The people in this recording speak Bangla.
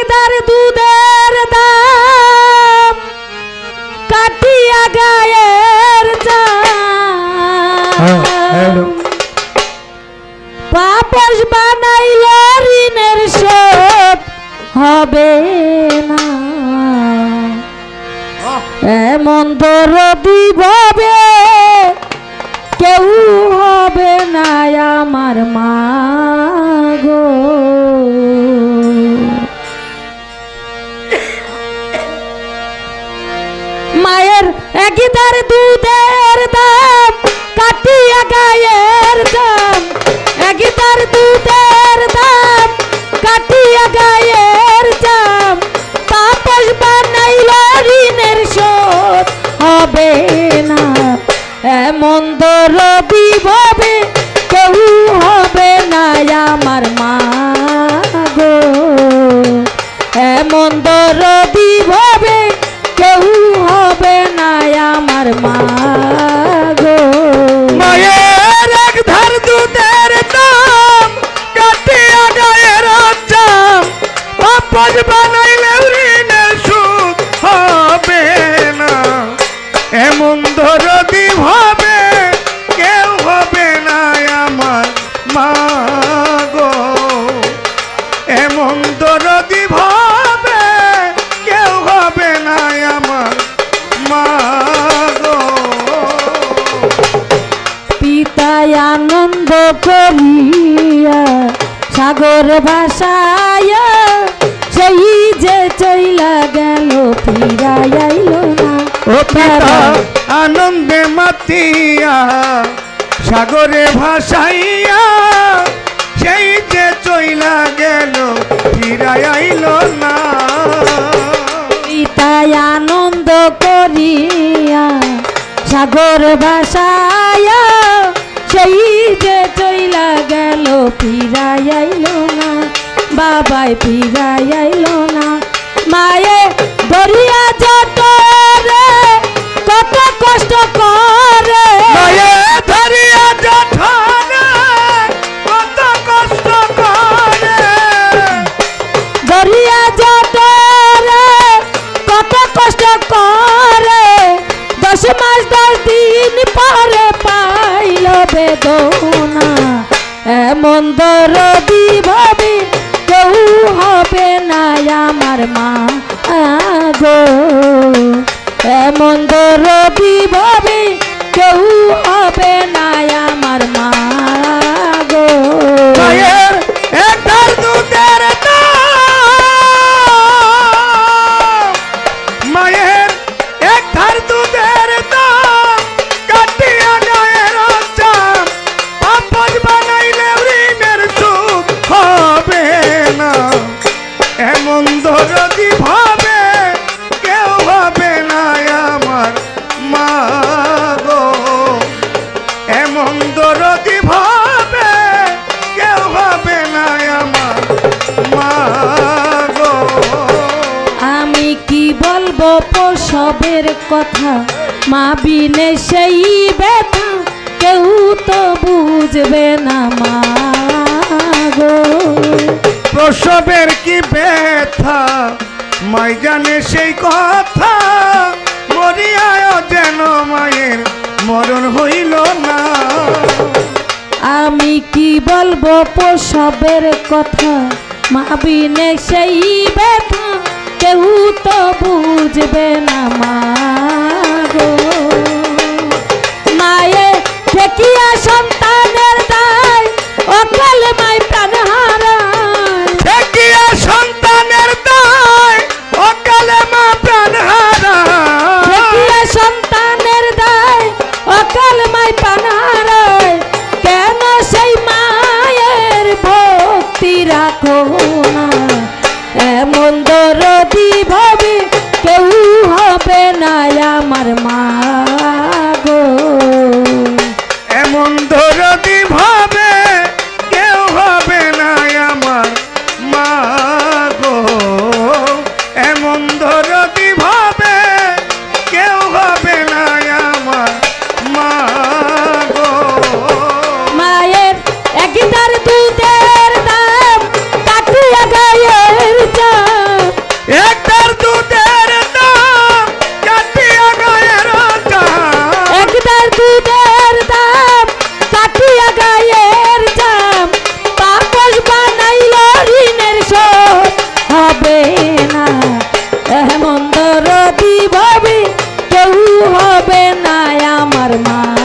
একদার দুধের দাম কাটিয়া গায়ের জাম পাপস বানাইল ঋণের শোধ হবে না এমন দরদি ভাবে কেউ হবে না আমার মা গো মায়ের একদার দুধের দাম কাটিয়া গায়ের দাম একদার দুধের দাম কাটিয়া গায়ের দাম তাপস বানাইল ঋণের শোধ হবে না এমন দরদি ভাবে কেউ হবে না আমার মা গো এমন দরদি ভাবে কেউ হবে না আমার মা গো মায়ের এক ধার দুধের দাম কাটিয়া গায়ের জাম পাপস বানাইলে ঋণের শোধ হবে না এমন দরদি ভাবে কেউ হবে না আমার মা গো এমন দরদি ভাবে কেউ হবে না আমার মা গো পিতায় আনন্দ করিয়া সাগর ভাসায় সেই যে চইলা গেল ফিরাই আইল না ও পিতা আনন্দে মাতিয়া সাগরে ভাসাইয়া সেই যে চইলা গেল ফিরাই আইল না পিতায় আনন্দ করিয়া সাগর ভাসায় সেই যে চইলা গেল ফিরাই আইল না বাবাই ফিরাই আইল না মায়ে দরিয়া জটরে কত কষ্ট করে মায়ে ধরিয়া জঠরে কত কষ্ট করে দরিয়া জটরে কত কষ্ট করে 10 মাস 10 দিন পরে পাইল বেদনা এমন দরদি ভাবে কেউ হবে না আমার মা গো এমন দরদি ভাবে কেউ হবে না আমার মা গো মায়ের এক ধার দুধের দাম মায়ের এক ধার দুধের দাম কাটিয়া গায়ের জাম পাপস বানাইলে ঋণের শোধ হবে না এমন দরদি ভাবে কেউ হবে না আমার মা গো এমন দরদি ভাবে কেউ হবে না আমার মা গো আমি কি বলবো প্রসবের কথা মা বিনে সেই ব্যথা কেউ তো বুঝবে না মা গো প্রসবের কি ব্যথা মাই জানে সেই কথা মরিয়ায় যেন মায়ের মরণ হইল না আমি কি বলবো প্রসবের কথা মা বিনে সেই ব্যথা কেউ তো বুঝবে না মা গো মায়ে দেখিয়া সন্তানের দায় অকাল মাই প্রাণ হারায় দেখিয়া সন্তানের দায় অকালে মা প্রাণ হারায় দেখিয়া সন্তানের দায় অকাল মাই প্রাণ হারায় কেন সেই মায়ের ভক্তি রাখো না এমন দরদি ভাবে কেউ হবে না আমার মা গো এমন দরদি ভাবে আমার মা